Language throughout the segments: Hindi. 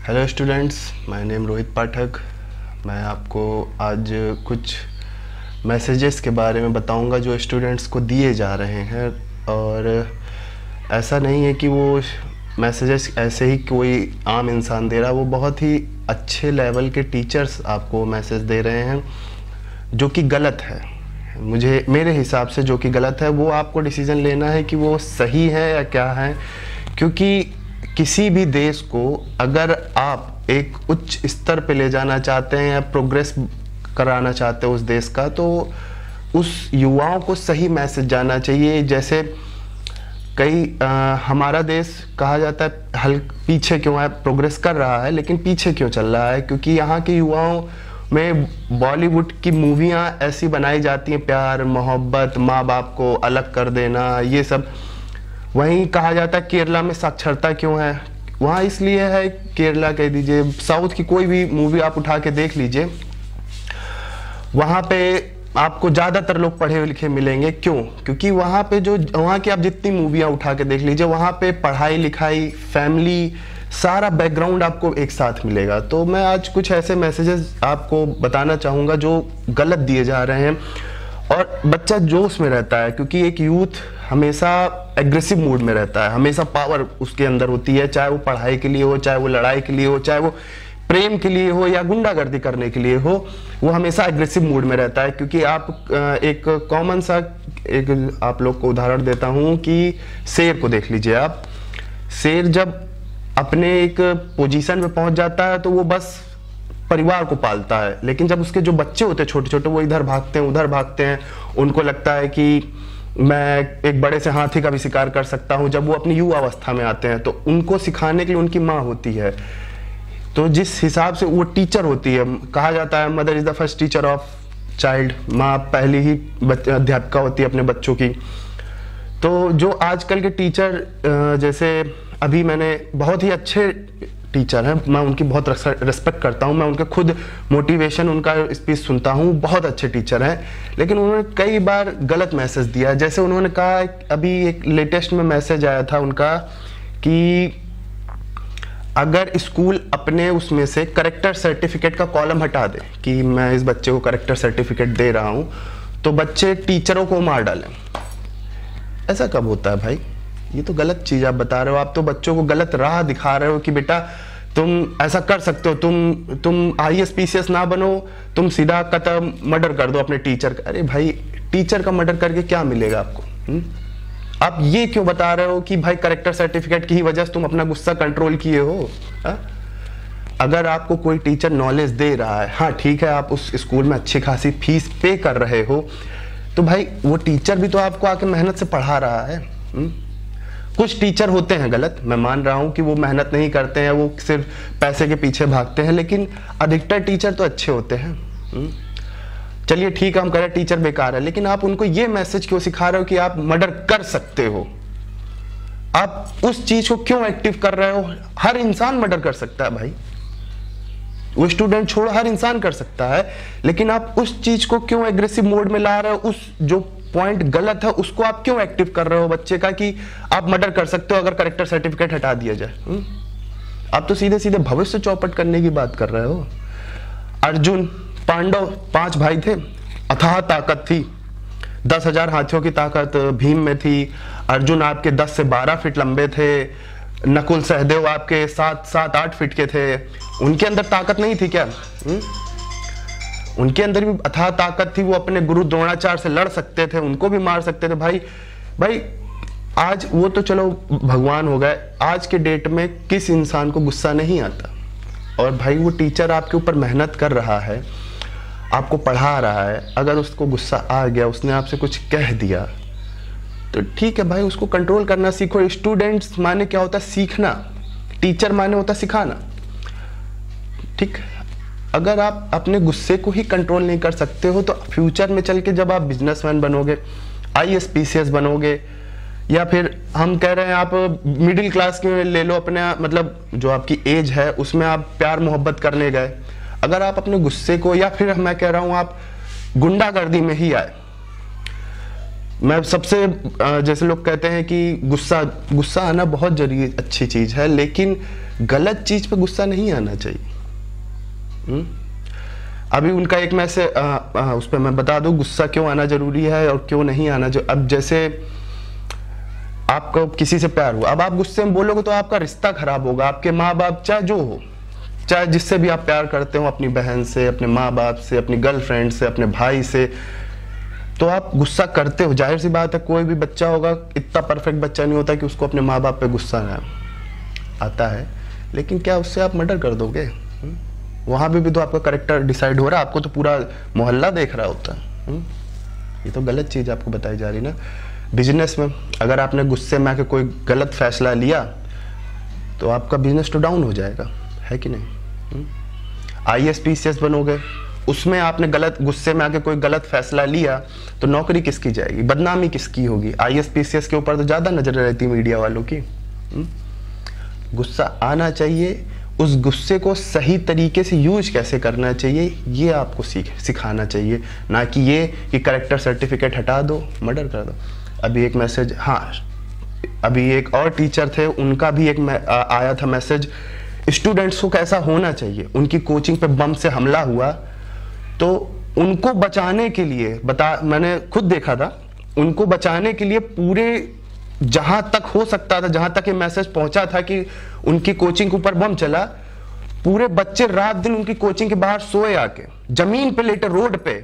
Hello students, my name Rohit Pathak. मैं आपको आज कुछ मैसेजेस के बारे में बताऊंगा जो स्टूडेंट्स को दिए जा रहे हैं। और ऐसा नहीं है कि वो मैसेजेस ऐसे ही कोई आम इंसान दे रहा है, वो बहुत ही अच्छे लेवल के टीचर्स आपको मैसेज दे रहे हैं जो कि गलत है। मेरे हिसाब से जो कि गलत है वो आपको डिसीजन लेना है कि वो सही है या क्या है। क्योंकि किसी भी देश को अगर आप एक उच्च स्तर पे ले जाना चाहते हैं या प्रोग्रेस कराना चाहते हो उस देश का, तो उस युवाओं को सही मैसेज जाना चाहिए। जैसे हमारा देश कहा जाता है पीछे क्यों है, प्रोग्रेस कर रहा है लेकिन पीछे क्यों चल रहा है, क्योंकि यहाँ के युवाओं में बॉलीवुड की मूवियाँ ऐसी बनाई जाती हैं, प्यार मोहब्बत, माँ बाप को अलग कर देना, ये सब। वहीं कहा जाता है केरला में साक्षरता क्यों है, वहाँ इसलिए है, केरला कह दीजिए, साउथ की कोई भी मूवी आप उठा के देख लीजिए, वहाँ पे आपको ज़्यादातर लोग पढ़े लिखे मिलेंगे। क्यों? क्योंकि वहाँ पे वहाँ की आप जितनी मूवियाँ उठा के देख लीजिए, वहाँ पे पढ़ाई लिखाई, फैमिली, सारा बैकग्राउंड आपको एक साथ मिलेगा। तो मैं आज कुछ ऐसे मैसेजेस आपको बताना चाहूँगा जो गलत दिए जा रहे हैं। और बच्चा जोश में रहता है, क्योंकि एक यूथ हमेशा एग्रेसिव मूड में रहता है, हमेशा पावर उसके अंदर होती है, चाहे वो पढ़ाई के लिए हो, चाहे वो लड़ाई के लिए हो, चाहे वो प्रेम के लिए हो या गुंडागर्दी करने के लिए हो, वो हमेशा एग्रेसिव मूड में रहता है। क्योंकि आप एक कॉमन सा एक आप लोग को उदाहरण देता हूँ कि शेर को देख लीजिए आप। शेर जब अपने एक पोजीशन पे पहुंच जाता है तो वो बस परिवार को पालता है, लेकिन जब उसके जो बच्चे होते हैं छोटे छोटे, वो इधर भागते हैं उधर भागते हैं, उनको लगता है कि मैं एक बड़े से हाथी का भी शिकार कर सकता हूँ। जब वो अपनी युवा अवस्था में आते हैं तो उनको सिखाने के लिए उनकी माँ होती है। तो जिस हिसाब से वो टीचर होती है, कहा जाता है mother is the first teacher of child, माँ पहली ही अध्यापिका होती है अपने बच्चों की। तो जो आजकल के टीचर, जैसे अभी मैंने बहुत ही अच्छे टीचर हैं, मैं उनकी बहुत रिस्पेक्ट करता हूं, मैं उनके खुद मोटिवेशन, उनका स्पीच सुनता हूं, बहुत अच्छे टीचर हैं, लेकिन उन्होंने कई बार गलत मैसेज दिया। जैसे उन्होंने कहा, अभी एक लेटेस्ट में मैसेज आया था उनका कि अगर स्कूल अपने उसमें से करेक्टर सर्टिफिकेट का कॉलम हटा दे कि मैं इस बच्चे को करेक्टर सर्टिफिकेट दे रहा हूं, तो बच्चे टीचरों को मार डालें। ऐसा कब होता है भाई? ये तो गलत चीज आप बता रहे हो। आप तो बच्चों को गलत राह दिखा रहे हो कि बेटा तुम ऐसा कर सकते हो, तुम IAS PCS ना बनो, तुम सीधा कतम मर्डर कर दो अपने टीचर का। अरे भाई, टीचर का मर्डर करके क्या मिलेगा आपको? आप ये क्यों बता रहे हो कि भाई करेक्टर सर्टिफिकेट की ही वजह से तुम अपना गुस्सा कंट्रोल किए हो? अगर आपको कोई टीचर नॉलेज दे रहा है, हाँ ठीक है, आप उस स्कूल में अच्छी खासी फीस पे कर रहे हो, तो भाई वो टीचर भी तो आपको आके मेहनत से पढ़ा रहा है। कुछ टीचर होते हैं गलत, मैं मान रहा हूं कि वो मेहनत नहीं करते हैं, वो सिर्फ पैसे के पीछे भागते हैं, लेकिन अधिकतर टीचर तो अच्छे होते हैं। चलिए ठीक है, हम कह रहे हैं टीचर बेकार है, लेकिन आप उनको ये मैसेज क्यों सिखा रहे हो कि आप मर्डर कर सकते हो? आप उस चीज को क्यों एक्टिव कर रहे हो? हर इंसान मर्डर कर सकता है भाई, वो स्टूडेंट छोड़ो, हर इंसान कर सकता है, लेकिन आप उस चीज को क्यों एग्रेसिव मोड में ला रहे हो? उस जो पॉइंट गलत है उसको आप क्यों एक्टिव कर रहे हो बच्चे का कि आप मर्डर कर सकते हो अगर करेक्टर सर्टिफिकेट हटा दिया जाए? आप तो सीधे सीधे भविष्य चौपट करने की बात कर रहे हो। अर्जुन पांडव 5 भाई थे, अथाह ताकत थी, 10,000 हाथियों की ताकत भीम में थी। अर्जुन आपके 10 से 12 फीट लंबे थे, नकुल सहदेव आपके 7-8 फीट के थे। उनके अंदर ताकत नहीं थी क्या? उनके अंदर भी अथाह ताकत थी, वो अपने गुरु द्रोणाचार्य से लड़ सकते थे, उनको भी मार सकते थे। भाई आज वो तो चलो भगवान हो गए, आज के डेट में किस इंसान को गुस्सा नहीं आता? और भाई वो टीचर आपके ऊपर मेहनत कर रहा है, आपको पढ़ा रहा है, अगर उसको गुस्सा आ गया, उसने आपसे कुछ कह दिया, तो ठीक है भाई, उसको कंट्रोल करना सीखो। स्टूडेंट्स माने क्या होता है? सीखना। टीचर माने होता है सिखाना। ठीक, अगर आप अपने गुस्से को ही कंट्रोल नहीं कर सकते हो, तो फ्यूचर में चल के जब आप बिजनेसमैन बनोगे, IAS PCS बनोगे, या फिर हम कह रहे हैं आप मिडिल क्लास के ले लो, अपने मतलब जो आपकी एज है उसमें आप प्यार मोहब्बत करने गए, अगर आप अपने गुस्से को, या फिर मैं कह रहा हूँ आप गुंडागर्दी में ही आए, मैं सबसे जैसे लोग कहते हैं कि गुस्सा गुस्सा आना बहुत जरूरी अच्छी चीज है, लेकिन गलत चीज पे गुस्सा नहीं आना चाहिए। अभी उनका एक मैसेज उस पर मैं बता दूं गुस्सा क्यों आना जरूरी है और क्यों नहीं आना। जो अब जैसे आपको किसी से प्यार हुआ, अब आप गुस्से में बोलोगे तो आपका रिश्ता खराब होगा। आपके माँ बाप चाहे जो हो, चाहे जिससे भी आप प्यार करते हो, अपनी बहन से, अपने माँ बाप से, अपनी गर्लफ्रेंड से, अपने भाई से, तो आप गुस्सा करते हो। जाहिर सी बात है, कोई भी बच्चा होगा, इतना परफेक्ट बच्चा नहीं होता कि उसको अपने माँ बाप पे गुस्सा ना आता है। लेकिन क्या उससे आप मर्डर कर दोगे? वहां भी तो आपका करेक्टर डिसाइड हो रहा है, आपको तो पूरा मोहल्ला देख रहा होता है। ये तो गलत चीज आपको बताई जा रही ना। बिजनेस में अगर आपने गुस्से में आके कोई गलत फैसला लिया तो आपका बिजनेस तो डाउन हो जाएगा, है कि नहीं? IAS PCS बनोगे, उसमें आपने गलत गुस्से में आके कोई गलत फैसला लिया तो नौकरी किसकी जाएगी, बदनामी किसकी होगी? IAS PCS के ऊपर तो ज्यादा नजर रहती मीडिया वालों की। गुस्सा आना चाहिए, उस गुस्से को सही तरीके से यूज कैसे करना चाहिए ये आपको सिखाना चाहिए, ना कि ये कि करेक्टर सर्टिफिकेट हटा दो, मर्डर कर दो। अभी एक मैसेज, हाँ अभी एक और टीचर थे, उनका भी एक आया था मैसेज, स्टूडेंट्स को कैसा होना चाहिए। उनकी कोचिंग पे बम से हमला हुआ तो उनको बचाने के लिए मैंने खुद देखा था, उनको बचाने के लिए पूरे जहां तक हो सकता था, जहां तक ये मैसेज पहुंचा था कि उनकी कोचिंग के ऊपर बम चला, पूरे बच्चे रात दिन उनकी कोचिंग के बाहर सोए आके, जमीन पे लेटे रोड पे,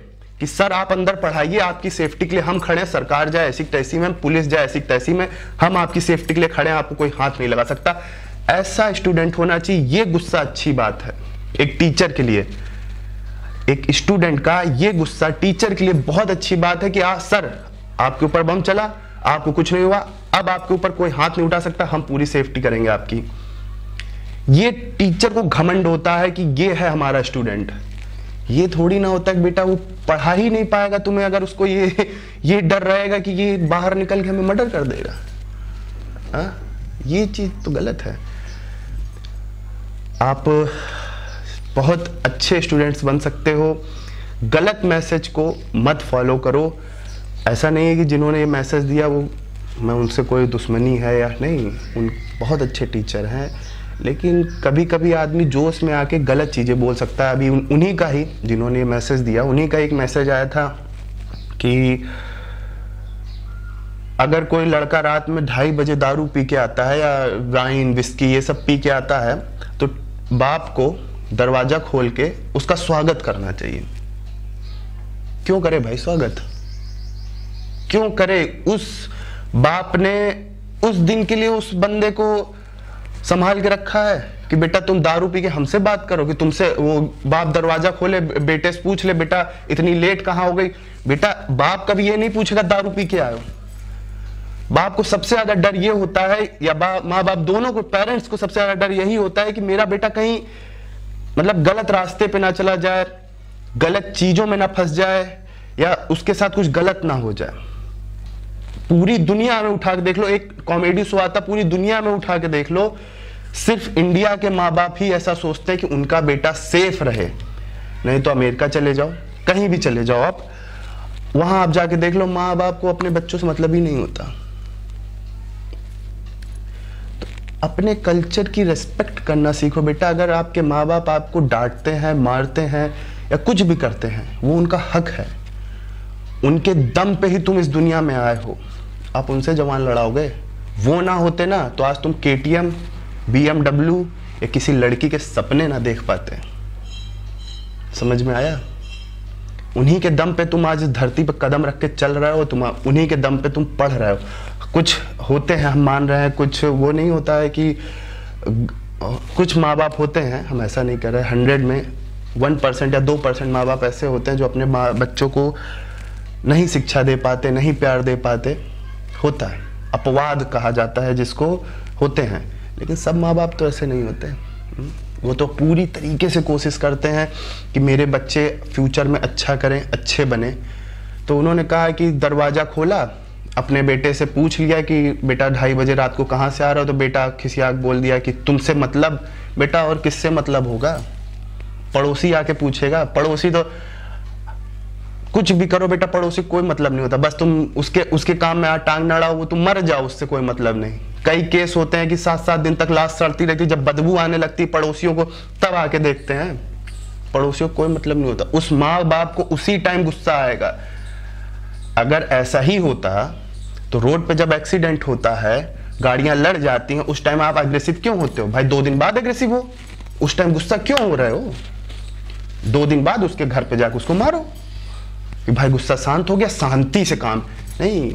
कि सर आप अंदर पढ़ाइए, आपकी सेफ्टी के लिए हम खड़े हैं, सरकार जाए ऐसी तैसी में, पुलिस जाए ऐसी तैसी में, हम आपकी सेफ्टी के लिए खड़े हैं, आपको कोई हाथ नहीं लगा सकता। ऐसा स्टूडेंट होना चाहिए। ये गुस्सा अच्छी बात है एक टीचर के लिए, एक स्टूडेंट का ये गुस्सा टीचर के लिए बहुत अच्छी बात है कि सर आपके ऊपर बम चला, आपको कुछ नहीं हुआ, अब आपके ऊपर कोई हाथ नहीं उठा सकता, हम पूरी सेफ्टी करेंगे आपकी। ये टीचर को घमंड होता है कि ये है हमारा स्टूडेंट। ये थोड़ी ना होता है कि बेटा वो पढ़ा ही नहीं पाएगा तुम्हें, अगर उसको ये डर रहेगा कि ये बाहर निकल के हमें मर्डर कर देगा। ये चीज तो गलत है। आप बहुत अच्छे स्टूडेंट्स बन सकते हो, गलत मैसेज को मत फॉलो करो। ऐसा नहीं है कि जिन्होंने ये मैसेज दिया वो मैं उनसे कोई दुश्मनी है या नहीं, उन बहुत अच्छे टीचर हैं, लेकिन कभी कभी आदमी जोश में आके गलत चीज़ें बोल सकता है। अभी उन्हीं का ही, जिन्होंने ये मैसेज दिया, उन्हीं का एक मैसेज आया था कि अगर कोई लड़का रात में 2:30 बजे दारू पी के आता है या वाइन विस्की ये सब पी के आता है तो बाप को दरवाजा खोल के उसका स्वागत करना चाहिए। क्यों करे भाई स्वागत? क्यों करे? उस बाप ने उस दिन के लिए उस बंदे को संभाल के रखा है कि बेटा तुम दारू पी के हमसे बात करो, कि तुमसे वो बाप दरवाजा खोले, बेटे से पूछ ले बेटा इतनी लेट कहाँ हो गई। बेटा बाप कभी ये नहीं पूछेगा दारू पी के आयो। बाप को सबसे ज्यादा डर ये होता है, या माँ बाप दोनों को, पेरेंट्स को सबसे ज्यादा डर यही होता है कि मेरा बेटा कहीं मतलब गलत रास्ते पे ना चला जाए, गलत चीजों में ना फंस जाए, या उसके साथ कुछ गलत ना हो जाए। पूरी दुनिया में उठा के देख लो, एक कॉमेडी शो आता, पूरी दुनिया में उठा के देख लो, सिर्फ इंडिया के माँ बाप ही ऐसा सोचते हैं कि उनका बेटा सेफ रहे। नहीं तो अमेरिका चले जाओ, कहीं भी चले जाओ आप, वहां आप जाके देख लो, माँ बाप को अपने बच्चों से मतलब ही नहीं होता। तो अपने कल्चर की रिस्पेक्ट करना सीखो बेटा। अगर आपके माँ बाप आपको डांटते हैं, मारते हैं या कुछ भी करते हैं, वो उनका हक है। उनके दम पे ही तुम इस दुनिया में आए हो, आप उनसे जवान लड़ाओगे। वो ना होते ना तो आज तुम KTM, BMW या किसी लड़की के सपने ना देख पाते। समझ में आया? उन्हीं के दम पे तुम आज इस धरती पे कदम रख के चल रहे हो, तुम उन्हीं के दम पे तुम पढ़ रहे हो। कुछ होते हैं हम मान रहे हैं, कुछ वो नहीं होता है कि कुछ माँ बाप होते हैं, हम ऐसा नहीं कर रहे, 100 में 1% या 2% माँ बाप ऐसे होते हैं जो अपने बच्चों को नहीं शिक्षा दे पाते, नहीं प्यार दे पाते। होता है, अपवाद कहा जाता है जिसको, होते हैं, लेकिन सब माँ बाप तो ऐसे नहीं होते। वो तो पूरी तरीके से कोशिश करते हैं कि मेरे बच्चे फ्यूचर में अच्छा करें, अच्छे बने। तो उन्होंने कहा कि दरवाज़ा खोला, अपने बेटे से पूछ लिया कि बेटा 2:30 बजे रात को कहाँ से आ रहा हो, तो बेटा खिसियाक बोल दिया कि तुमसे मतलब। बेटा और किससे मतलब होगा? पड़ोसी आके पूछेगा, पड़ोसी तो कुछ भी करो बेटा, पड़ोसी कोई मतलब नहीं होता, बस तुम उसके काम में टांग ना अड़ाओ, वो तुम मर जाओ, उससे कोई मतलब नहीं। कई केस होते हैं कि 7-7 दिन तक लाश सड़ती रहती, जब बदबू आने लगती पड़ोसियों को तब आके देखते हैं। पड़ोसियों को कोई मतलब नहीं होता। उस माँ बाप को उसी टाइम गुस्सा आएगा। अगर ऐसा ही होता तो रोड पे जब एक्सीडेंट होता है, गाड़ियां लड़ जाती हैं, उस टाइम आप अग्रेसिव क्यों होते हो भाई? 2 दिन बाद अग्रेसिव हो, उस टाइम गुस्सा क्यों हो रहे हो? 2 दिन बाद उसके घर पे जाकर उसको मारो कि भाई गुस्सा शांत हो गया, शांति से काम नहीं।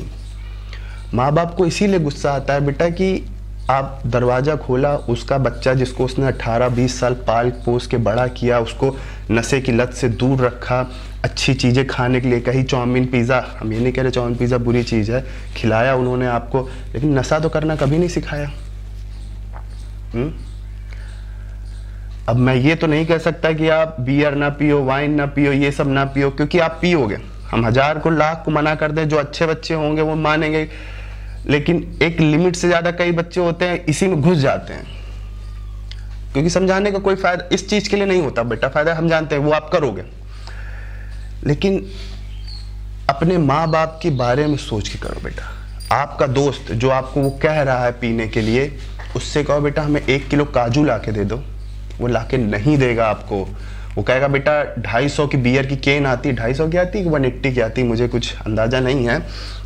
माँ बाप को इसीलिए गुस्सा आता है बेटा कि आप दरवाजा खोला, उसका बच्चा जिसको उसने 18-20 साल पाल पोस के बड़ा किया, उसको नशे की लत से दूर रखा, अच्छी चीज़ें खाने के लिए कही, चाउमीन पिज़्ज़ा, हम ये नहीं कह रहे चाउमीन पिज़्ज़ा बुरी चीज़ है, खिलाया उन्होंने आपको, लेकिन नशा तो करना कभी नहीं सिखाया। अब मैं ये तो नहीं कह सकता कि आप बियर ना पियो, वाइन ना पियो, ये सब ना पियो, क्योंकि आप पियोगे। हम 1000 को लाख को मना कर दें, जो अच्छे बच्चे होंगे वो मानेंगे, लेकिन एक लिमिट से ज़्यादा कई बच्चे होते हैं इसी में घुस जाते हैं, क्योंकि समझाने का कोई फायदा इस चीज़ के लिए नहीं होता बेटा। फायदा हम जानते हैं, वो आप करोगे, लेकिन अपने माँ बाप के बारे में सोच के करो बेटा। आपका दोस्त जो आपको वो कह रहा है पीने के लिए, उससे कहो बेटा हमें 1 किलो काजू ला के दे दो, वो ला के नहीं देगा आपको। वो कहेगा बेटा 250 की बियर की केन आती है, 250 की आती है कि 180 की आती है, मुझे कुछ अंदाजा नहीं है,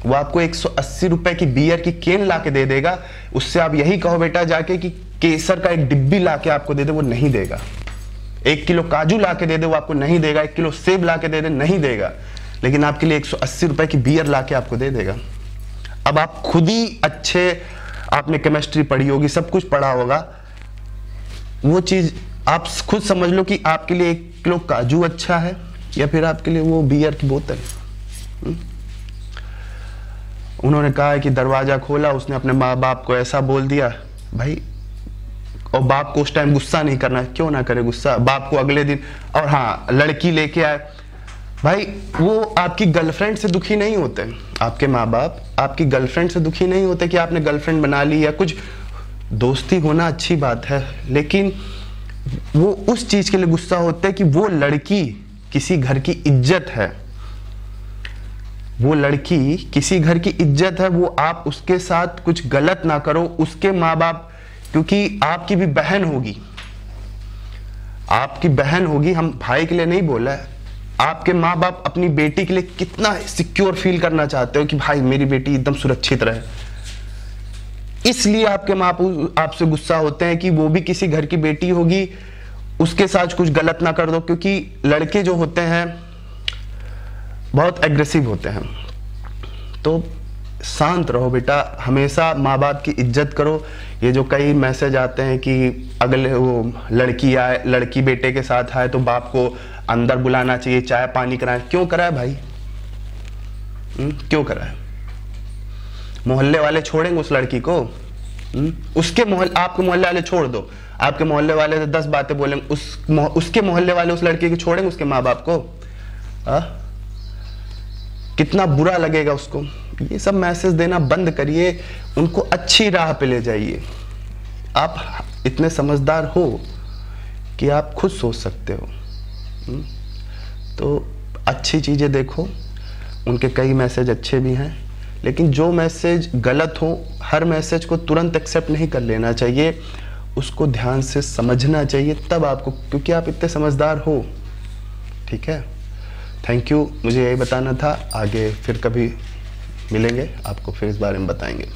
वो आपको 180 रुपए की बियर की केन ला के दे देगा। उससे आप यही कहो बेटा जाके कि केसर का 1 डिब्बी ला के आपको दे दे, वो नहीं देगा। 1 किलो काजू ला के दे दे, वो आपको नहीं देगा। 1 किलो सेब ला के दे दे, नहीं देगा, लेकिन आपके लिए 180 रुपए की बियर ला के आपको दे देगा। अब आप खुद ही अच्छे, आपने केमिस्ट्री पढ़ी होगी, सब कुछ पढ़ा होगा, वो चीज आप खुद समझ लो कि आपके लिए 1 किलो काजू अच्छा है या फिर आपके लिए वो बियर की बोतल। उन्होंने कहा है कि दरवाजा खोला, उसने अपने माँ बाप को ऐसा बोल दिया भाई, और बाप को उस टाइम गुस्सा नहीं करना, क्यों ना करे गुस्सा, बाप को अगले दिन। और हाँ, लड़की लेके आए भाई, वो आपकी गर्लफ्रेंड से दुखी नहीं होते। आपके माँ बाप आपकी गर्लफ्रेंड से दुखी नहीं होते कि आपने गर्लफ्रेंड बना ली या कुछ। दोस्ती होना अच्छी बात है, लेकिन वो उस चीज के लिए गुस्सा होते हैं कि वो लड़की किसी घर की इज्जत है, वो लड़की किसी घर की इज्जत है, वो आप उसके साथ कुछ गलत ना करो। उसके माँ बाप, क्योंकि आपकी भी बहन होगी, आपकी बहन होगी, हम भाई के लिए नहीं बोला है, आपके माँ बाप अपनी बेटी के लिए कितना सिक्योर फील करना चाहते हो कि भाई मेरी बेटी एकदम सुरक्षित रहे। इसलिए आपके माँ बाप आपसे गुस्सा होते हैं कि वो भी किसी घर की बेटी होगी, उसके साथ कुछ गलत ना कर दो, क्योंकि लड़के जो होते हैं बहुत एग्रेसिव होते हैं। तो शांत रहो बेटा, हमेशा माँ बाप की इज्जत करो। ये जो कई मैसेज आते हैं कि अगले वो लड़की आए, लड़की बेटे के साथ आए तो बाप को अंदर बुलाना चाहिए, चाय पानी कराए, क्यों कराए भाई? क्यों कराए? मोहल्ले वाले छोड़ेंगे उस लड़की को? उसके आपके मोहल्ले वाले छोड़ दो, आपके मोहल्ले वाले से 10 बातें बोलेंगे, उसके मोहल्ले वाले उस लड़के को छोड़ेंगे उसके माँ बाप को? कितना बुरा लगेगा उसको। ये सब मैसेज देना बंद करिए, उनको अच्छी राह पे ले जाइए। आप इतने समझदार हो कि आप खुद सोच सकते हो, तो अच्छी चीजें देखो। उनके कई मैसेज अच्छे भी हैं, लेकिन जो मैसेज गलत हो, हर मैसेज को तुरंत एक्सेप्ट नहीं कर लेना चाहिए, उसको ध्यान से समझना चाहिए तब आपको, क्योंकि आप इतने समझदार हो। ठीक है, थैंक यू, मुझे यही बताना था। आगे फिर कभी मिलेंगे, आपको फिर इस बारे में बताएंगे।